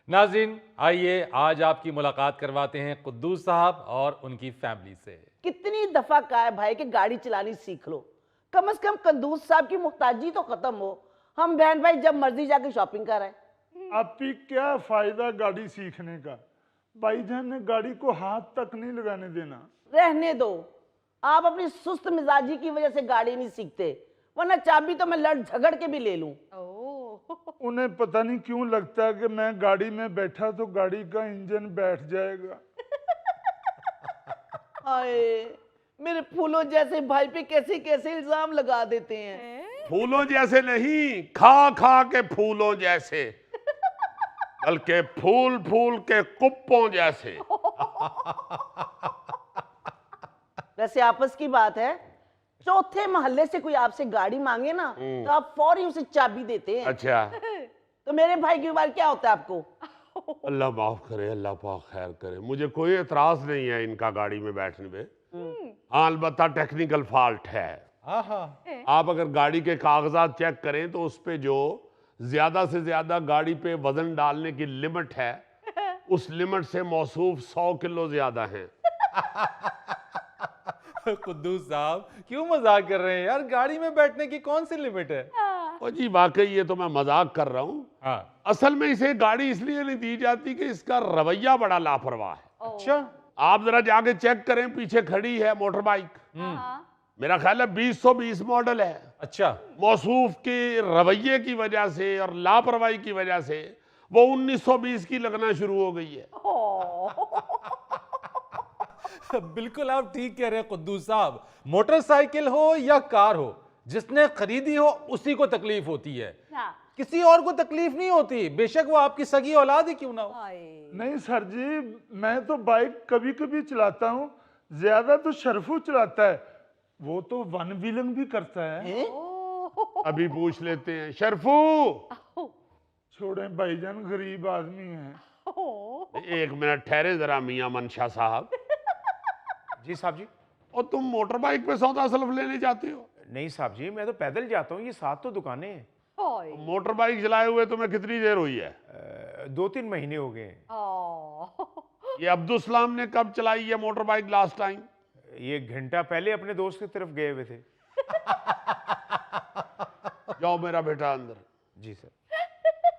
नाज़रीन, आइए आज आपकी मुलाकात करवाते हैं कुद्दूस साहब और उनकी फैमिली से। कितनी दफा कहा है भाई कि गाड़ी चलानी सीख लो, कम से कम कुद्दूस साहब की मुहताजी तो खत्म हो। हम बहन भाई जब मर्जी जाके शॉपिंग कर रहे हैं। आपकी क्या फायदा गाड़ी सीखने का? भाईजान ने गाड़ी को हाथ तक नहीं लगाने देना। रहने दो, आप अपनी सुस्त मिजाजी की वजह से गाड़ी नहीं सीखते, वरना चाबी तो मैं लड़ झगड़ के भी ले लूं। उन्हें पता नहीं क्यों लगता है कि मैं गाड़ी में बैठा तो गाड़ी का इंजन बैठ जाएगा। हाय, मेरे फूलों जैसे भाई पे कैसे कैसे इल्जाम लगा देते हैं। फूलों जैसे नहीं, खा खा के फूलों जैसे, बल्कि फूल फूल के कुप्पों जैसे। वैसे आपस की बात है, चौथे मोहल्ले से कोई आपसे गाड़ी मांगे ना तो आप फौरी उसे चाबी देते हैं। अच्छा, तो मेरे भाई की बात क्या होता है आपको? अल्लाह माफ करे, अल्लाह पाक खैर करे। मुझे कोई एतराज नहीं है इनका गाड़ी में बैठने पे। हाँ, अलबत्ता टेक्निकल फॉल्ट है। आप अगर गाड़ी के कागजात चेक करें तो उस पे जो ज्यादा से ज्यादा गाड़ी पे वजन डालने की लिमिट है, उस लिमिट से मौसूफ 100 किलो ज्यादा है। कुद्दूस साहब क्यों मजाक कर रहे हैं यार, गाड़ी में बैठने की कौन सी लिमिट है? और जी वाकई ये तो मैं मजाक कर रहा हूँ। हाँ। असल में इसे गाड़ी इसलिए नहीं दी जाती कि इसका रवैया बड़ा लापरवाह है। अच्छा। आप जरा जाके चेक करें, पीछे खड़ी है मोटर बाइक, मेरा ख्याल है 2020 मॉडल है। अच्छा। मौसूफ के रवैये की वजह से और लापरवाही की वजह से वो 1920 की लगना शुरू हो गई है। बिल्कुल आप ठीक कह रहे हैं कुद्दूस साहब, मोटरसाइकिल हो या कार हो, जिसने खरीदी हो उसी को तकलीफ होती है। किसी और को तकलीफ नहीं होती, बेशक वो आपकी सगी औलाद ही क्यों ना हो। नहीं सर जी, मैं तो बाइक कभी कभी चलाता हूँ, ज्यादा तो शरफू चलाता है, वो तो वन व्हीलिंग भी करता है। अभी पूछ लेते हैं। शरफू, छोड़े भाईजान, गरीब आदमी है। 1 मिनट ठहरे जरा मियां मनशा साहब। जी साहब जी। और तुम मोटर बाइक पे सौदा सलफ लेने जाते हो? नहीं साहब जी, मैं तो पैदल जाता हूँ, ये 7 तो दुकानें हैं। मोटर बाइक चलाए हुए तुम्हें कितनी देर हुई है? 2-3 महीने हो गए हैं। ये अब्दुल सलाम ने कब चलाई है मोटर बाइक लास्ट टाइम? ये घंटा पहले अपने दोस्त की तरफ गए हुए थे। जाओ मेरा बेटा अंदर। जी सर।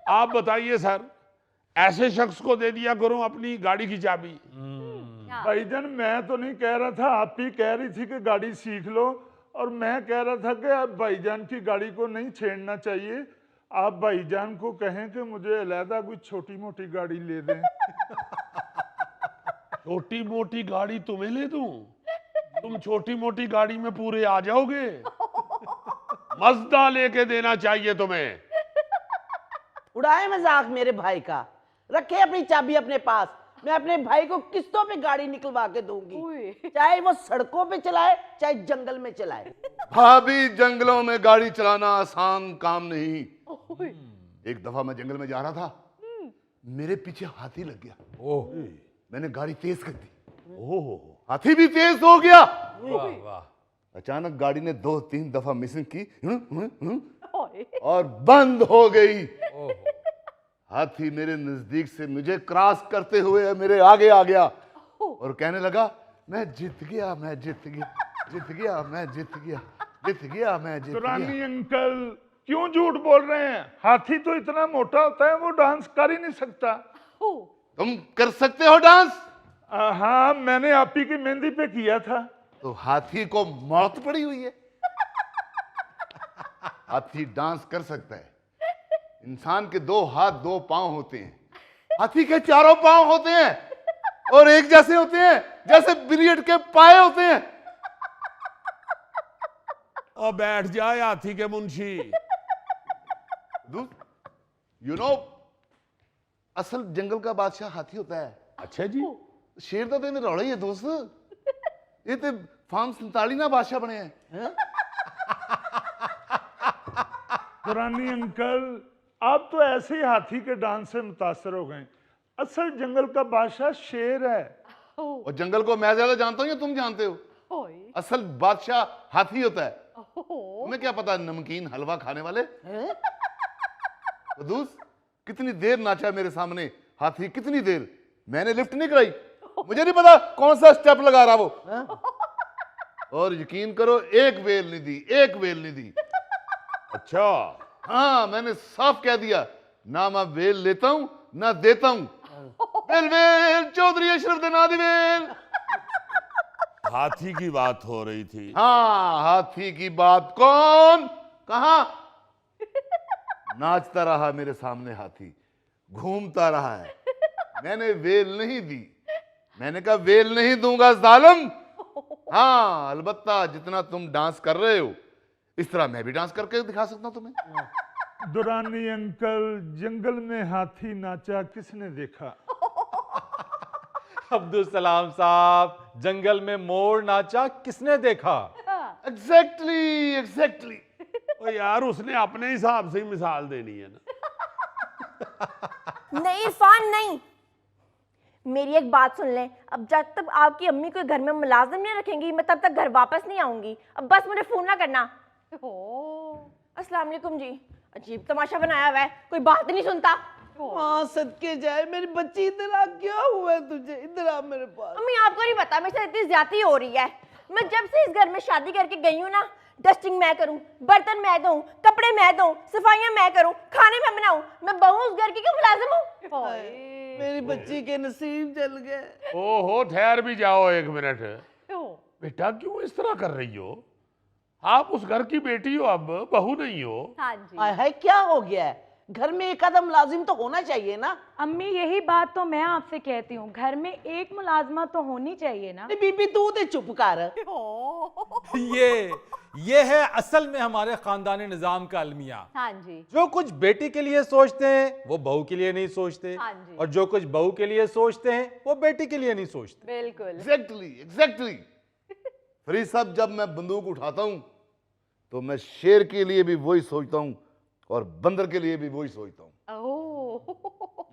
आप बताइए सर, ऐसे शख्स को दे दिया करो अपनी गाड़ी की चाबी? भाईजान मैं तो नहीं कह रहा था, आप ही कह रही थी कि गाड़ी सीख लो, और मैं कह रहा था कि आप भाईजान की गाड़ी को नहीं छेड़ना चाहिए। आप भाईजान को कहें कि मुझे अलहदा कोई छोटी मोटी गाड़ी ले दें। छोटी मोटी गाड़ी तुम्हें ले दूं? तुम छोटी मोटी गाड़ी में पूरे आ जाओगे? मज़दा लेके देना चाहिए तुम्हें। उड़ाए मजाक मेरे भाई का, रखे अपनी चाबी अपने पास। मैं अपने भाई को किस्तों पे गाड़ी निकलवा के दूंगी, चाहे वो सड़कों पे चलाए चाहे जंगल में चलाए। भाभी, जंगलों में गाड़ी चलाना आसान काम नहीं। एक दफा मैं जंगल में जा रहा था, मेरे पीछे हाथी लग गया। मैंने गाड़ी तेज कर दी, हाथी भी तेज हो गया। वाह वाह। अचानक गाड़ी ने 2-3 दफा मिसिंग की और बंद हो गई। हाथी मेरे नजदीक से मुझे क्रॉस करते हुए मेरे आगे आ गया और कहने लगा, मैं जीत गया, मैं जीत गया, जीत गया, मैं जीत गया, जीत गया, मैं जीत तो गया। रानी अंकल क्यों झूठ बोल रहे हैं? हाथी तो इतना मोटा होता है, वो डांस कर ही नहीं सकता। तुम कर सकते हो डांस? हाँ, मैंने आप ही की मेहंदी पे किया था। तो हाथी को मौत पड़ी हुई है। हाथी डांस कर सकता है। इंसान के 2 हाथ 2 पांव होते हैं, हाथी के 4 पांव होते हैं और एक जैसे होते हैं जैसे बिलियर्ड के पाए होते हैं। और बैठ जाए हाथी के मुंशी। यू नो, असल जंगल का बादशाह हाथी होता है। अच्छा जी। शेर तो तेने रौड़ा ही है दोस्त, ये तो फार्म 47 ना बादशाह बने हैं। तो रानी अंकल, आप तो ऐसे ही हाथी के डांस से मुतासर हो गए। असल जंगल का बादशाह शेर है। और जंगल को मैं ज्यादा जानता हूँ या तुम जानते हो? असल बादशाह हाथी होता है। तुम्हें क्या पता नमकीन हलवा खाने वाले। दोस्त, कितनी देर नाचा मेरे सामने, हाथी कितनी देर, मैंने लिफ्ट नहीं कराई, मुझे नहीं पता कौन सा स्टेप लगा रहा वो। और यकीन करो एक वेल नहीं दी, एक वेल नहीं दी। अच्छा, हाँ, मैंने साफ कह दिया, ना मैं वेल लेता हूं ना देता हूं। वेल वेल चौधरी अशरफ दे नादी वेल। हाथी की बात हो रही थी। हाँ, हाथी की बात, कौन, कहा? नाचता रहा मेरे सामने हाथी, घूमता रहा है, मैंने वेल नहीं दी। मैंने कहा वेल नहीं दूंगा जालिम। हाँ, अलबत्ता जितना तुम डांस कर रहे हो इस तरह मैं भी डांस करके दिखा सकता हूं तुम्हें। दुरानी अंकल, जंगल में हाथी नाचा किसने देखा? अब्दुल सलाम साहब, जंगल में मोर नाचा किसने देखा? Exactly exactly. ओ यार, उसने अपने हिसाब से ही मिसाल देनी है ना। नहीं इरफान नहीं, मेरी एक बात सुन लें, अब जब तक आपकी अम्मी को घर में मुलाजिम नहीं रखेंगी मैं तब तक घर वापस नहीं आऊंगी। अब बस मुझे फोन ना करना। अस्सलाम वालेकुम जी। अजीब तमाशा बनाया हुआ है, कोई बात नहीं सुनता। हाँ, सदके जाए मेरी बच्ची, इधर आ, क्या हुआ है तुझे? इधर आ मेरे पास। अम्मी आपको नहीं पता मेरे साथ इतनी ज्यादती हो रही है। मैं जब से इस घर में शादी करके गई हूँ ना, डस्टिंग मैं करूं, बर्तन मैं धोऊं, कपड़े मैं धोऊं, सफाइयां मैं करूं, खाने मैं बनाऊं, मैं बहू उस घर की क्यों मुलाजिम हूं? मेरी बच्ची के नसीब जल गए। ओहो, ठहर भी जाओ एक मिनट। बेटा क्यों इस तरह कर रही हो? आप उस घर की बेटी हो, अब बहू नहीं हो। हाँ जी। हाय हाय, क्या हो गया है? घर में एक आधा मुलाजिम तो होना चाहिए ना। अम्मी यही बात तो मैं आपसे कहती हूँ, घर में एक मुलाजमा तो होनी चाहिए ना। बीबी तू तो चुप कर। ये है असल में हमारे खानदानी निजाम का अलमिया। हाँ जी। जो कुछ बेटी के लिए सोचते हैं वो बहू के लिए नहीं सोचते, हाँ जी। और जो कुछ बहू के लिए सोचते हैं वो बेटी के लिए नहीं सोचते। बिल्कुल। Exactly exactly. फरीद साहब, जब मैं बंदूक उठाता हूं तो मैं शेर के लिए भी वही सोचता हूं और बंदर के लिए भी वही सोचता हूं,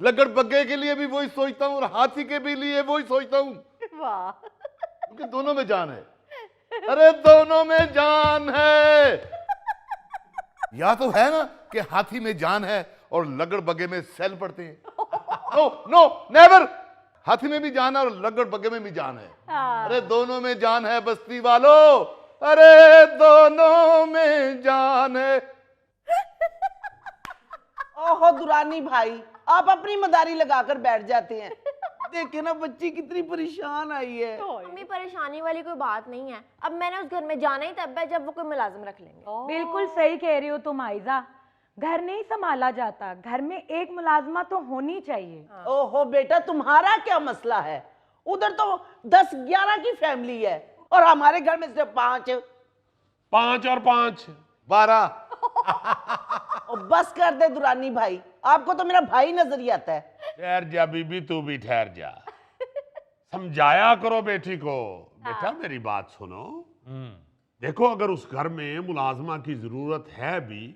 लकड़ बग्गे के लिए भी वही सोचता हूं और हाथी के भी लिए वही सोचता हूं, वाह। क्योंकि दोनों में जान है। अरे दोनों में जान है। या तो है ना कि हाथी में जान है और लगड़ बग्गे में सेल पड़ते हैं। No no never. हाथी में भी जान है और लगड़ बग्गे में भी जान है। अरे दोनों में जान है बस्ती वालों, अरे दोनों में जान है। ओहो दुरानी भाई, आप अपनी मदारी लगाकर बैठ जाते हैं। देखे ना बच्ची कितनी परेशान आई है। अम्मी परेशानी वाली कोई बात नहीं है, अब मैंने उस घर में जाना ही तब है जब वो कोई मुलाजिम रख लेंगे। बिल्कुल सही कह रही हो तुम आयजा, घर नहीं संभाला जाता, घर में एक मुलाजमा तो होनी चाहिए। ओहो बेटा, तुम्हारा क्या मसला है? उधर तो 10-11 की फैमिली है और हमारे घर में सिर्फ 5। 5 और 5 12। और बस कर दे दुरानी भाई, आपको तो मेरा भाई नजर ही आता है। ठहर जा बीबी, तू भी ठहर जा। समझाया करो बेटी को। बेटा मेरी बात सुनो, देखो अगर उस घर में मुलाजमा की जरूरत है भी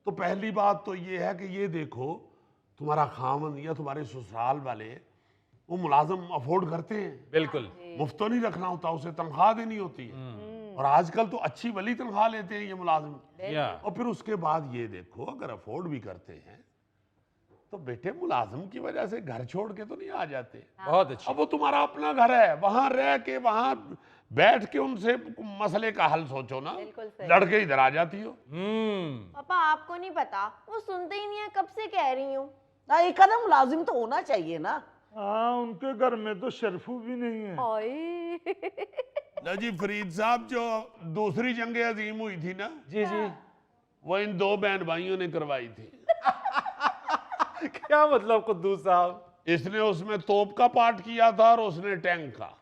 तो पहली बात तो ये है कि ये देखो तुम्हारा खामन या तुम्हारे ससुराल वाले वो मुलाजम अफोर्ड करते हैं। बिल्कुल। मुफ्त तो नहीं रखना होता, उसे तनख्वाह देनी होती है, और आजकल तो अच्छी भली तनख्वाह लेते हैं ये मुलाजिम। और फिर उसके बाद ये देखो अगर अफोर्ड भी करते हैं तो बेटे मुलाजिम की वजह से घर छोड़ के तो नहीं आ जाते। बहुत अच्छी। अब वो तुम्हारा अपना घर है, वहां रह के वहां बैठ के उनसे मसले का हल सोचो ना, लड़के इधर आ जाती हो। पापा आपको नहीं पता, वो सुनते ही नहीं है, कब से कह रही हूँ। ना एक आधा मुलाजिम तो होना चाहिए ना। हाँ, उनके घर में तो शरफू भी नहीं है। ना जी फरीद साहब, जो दूसरी जंग अजीम हुई थी ना, जी जी, वो इन 2 बहन भाइयों ने करवाई थी। क्या मतलब कुद्दूस साहब? इसने उसमें तोप का पार्ट किया था और उसने टैंक का।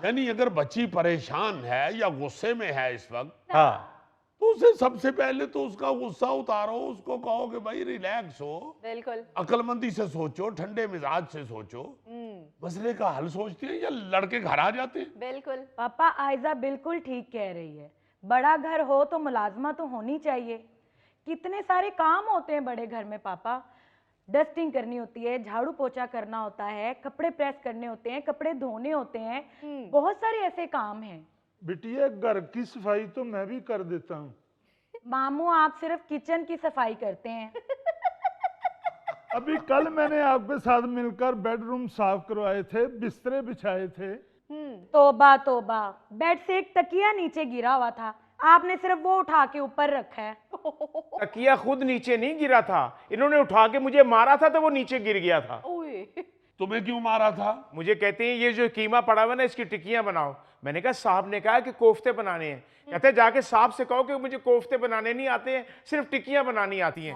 यानी अगर बच्ची परेशान है या गुस्से में है इस वक्त, हाँ, तो उसे सबसे पहले तो उसका गुस्सा उतारो, उसको कहो कि भाई रिलैक्स हो, बिल्कुल। अक्लमंदी से सोचो, ठंडे मिजाज से सोचो, मसले का हल सोचते हैं या लड़के घर आ जाते हैं। बिल्कुल। पापा आयजा बिल्कुल ठीक कह रही है, बड़ा घर हो तो मुलाजमा तो होनी चाहिए। कितने सारे काम होते हैं बड़े घर में पापा, डस्टिंग करनी होती है, झाड़ू पोछा करना होता है, कपड़े प्रेस करने होते हैं, कपड़े धोने होते हैं, बहुत सारे ऐसे काम हैं। बिटिया घर की सफाई तो मैं भी कर देता हूँ। मामू आप सिर्फ किचन की सफाई करते हैं। अभी कल मैंने आपके साथ मिलकर बेडरूम साफ करवाए थे, बिस्तरे बिछाए थे। तोबा तोबा, बेड से एक तकिया नीचे गिरा हुआ था, आपने सिर्फ वो उठा के ऊपर रखा है। तकिया खुद नीचे नहीं गिरा था, इन्होंने उठा के मुझे मारा था तो वो नीचे गिर गया था। तुम्हें क्यों मारा था? मुझे कहते हैं ये जो कीमा पड़ा हुआ ना इसकी टिक्कियां बनाओ। मैंने कहा साहब ने कहा कि कोफ्ते बनाने हैं। कहते जाके साहब से कहो कि मुझे कोफ्ते बनाने नहीं आते हैं, सिर्फ टिक्कियां बनानी आती हैं।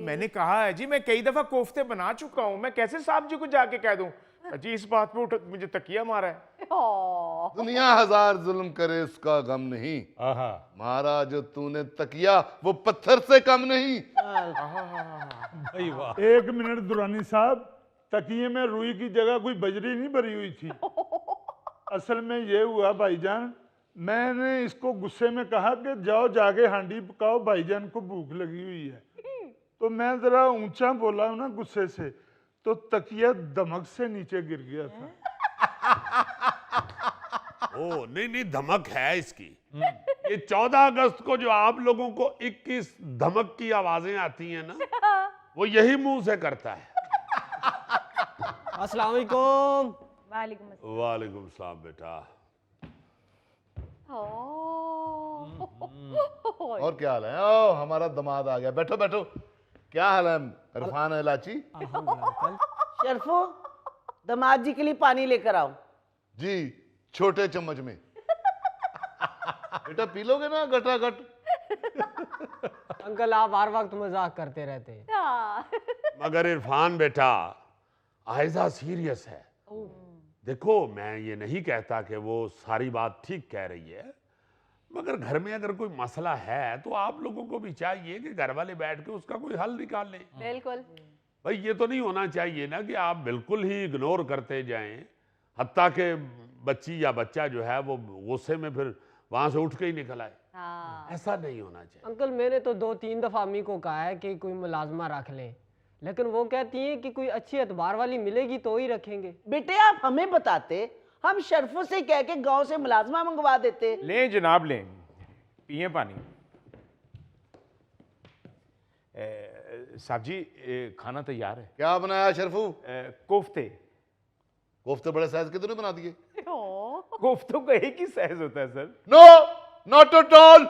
मैंने कहा है जी मैं कई दफा कोफ्ते बना चुका हूं, मैं कैसे साहब जी को जाके कह दूं? जी इस बात पे मुझे तकिया मारा है। दुनिया हजार जुल्म करे उसका गम नहीं, आहा, मारा जो तूने तकिया वो पत्थर से कम नहीं। भाई वाह। 1 मिनट दुरानी साहब, तकिए में रुई की जगह कोई बजरी नहीं भरी हुई थी। असल में ये हुआ भाईजान, मैंने इसको गुस्से में कहा कि जाओ जाके हांडी पकाओ, भाईजान को भूख लगी हुई है। तो मैं जरा ऊंचा बोला हूं ना गुस्से से, तो तकिया धमक से नीचे गिर गया था। ओ नहीं नहीं, धमक है इसकी। ये 14 अगस्त को जो आप लोगों को 21 धमक की आवाजें आती हैं ना, वो यही मुंह से करता है। अस्सलाम वालेकुम। वालेकुम अस्सलाम। वालेकुम सलाम बेटा। और क्या हाल है? ओ हमारा दामाद आ गया, बैठो बैठो। क्या हाल है इरफान इलाची? शर्फो, दामाद जी के लिए पानी लेकर आओ। जी, छोटे चम्मच में। बेटा पी लोगे ना गटागट? अंकल आप हर वक्त मजाक करते रहते हैं। मगर इरफान बेटा, आयजा सीरियस है। देखो मैं ये नहीं कहता कि वो सारी बात ठीक कह रही है, मगर घर में अगर कोई मसला है तो आप लोगों को भी चाहिए कि घर वाले बैठ के उसका कोई हल निकाल लें। बिल्कुल भाई ये तो नहीं होना चाहिए ना कि आप बिल्कुल ही इग्नोर करते जाएं, हत्ता के बच्ची या बच्चा जो है वो गुस्से में फिर वहां से उठ के ही निकल आए। हाँ। ऐसा नहीं होना चाहिए। अंकल मैंने तो 2-3 दफा अम्मी को कहा है कि कोई मुलाजमा रख लें, लेकिन वो कहती हैं कि कोई अच्छी एतबार वाली मिलेगी तो ही रखेंगे। बेटे आप हमें बताते, हम शर्फों से कह के गांव से मुलाजमा मंगवा देते। लें जनाब लें, पिए पानी। साहब जी खाना तैयार है। क्या बनाया शर्फू? कोफ्ते। कोफ्ते बड़े साइज के तो नहीं बना दिए? कोफ्तों का एक ही साइज होता है sir. No, not at all.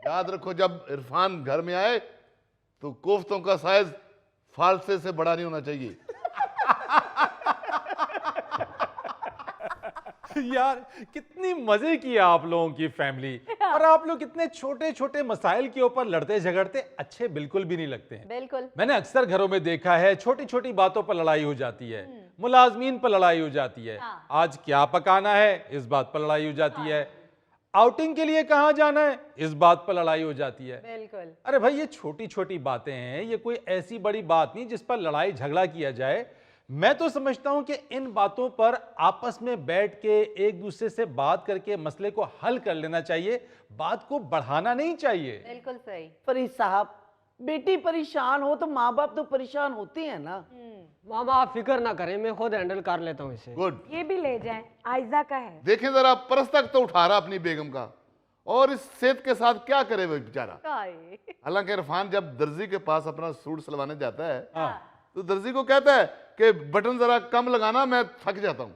याद रखो जब इरफान घर में आए तो कोफ्तों का साइज फालसे से बड़ा नहीं होना चाहिए। यार कितनी मजे की आप लोगों की फैमिली, और आप लोग कितने छोटे छोटे मसाइल के ऊपर लड़ते झगड़ते अच्छे बिल्कुल भी नहीं लगते हैं। बिल्कुल। मैंने अक्सर घरों में देखा है छोटी छोटी बातों पर लड़ाई हो जाती है, मुलाजमीन पर लड़ाई हो जाती है, हाँ। आज क्या पकाना है इस बात पर लड़ाई हो जाती है, आउटिंग के लिए कहाँ जाना है इस बात पर लड़ाई हो जाती है। बिल्कुल। अरे भाई ये छोटी छोटी बातें हैं, ये कोई ऐसी बड़ी बात नहीं जिस पर लड़ाई झगड़ा किया जाए। मैं तो समझता हूं कि इन बातों पर आपस में बैठ के एक दूसरे से बात करके मसले को हल कर लेना चाहिए, बात को बढ़ाना नहीं चाहिए। बिल्कुल सही। फरीद साहब, बेटी परेशान हो तो माँ बाप तो परेशान होते हैं ना। मामा आप फिक्र ना करें, मैं खुद हैंडल कर लेता हूँ इसे। गुड। ये भी ले जाएं, आयजा का है। देखें जरा, परस तक तो उठा रहा अपनी बेगम का, और इस सेहत के साथ क्या करे वो बेचारा। हालांकि इरफान जब दर्जी के पास अपना सूट सिलवाने जाता है तो दर्जी को कहता है कि बटन जरा कम लगाना, मैं थक जाता हूं।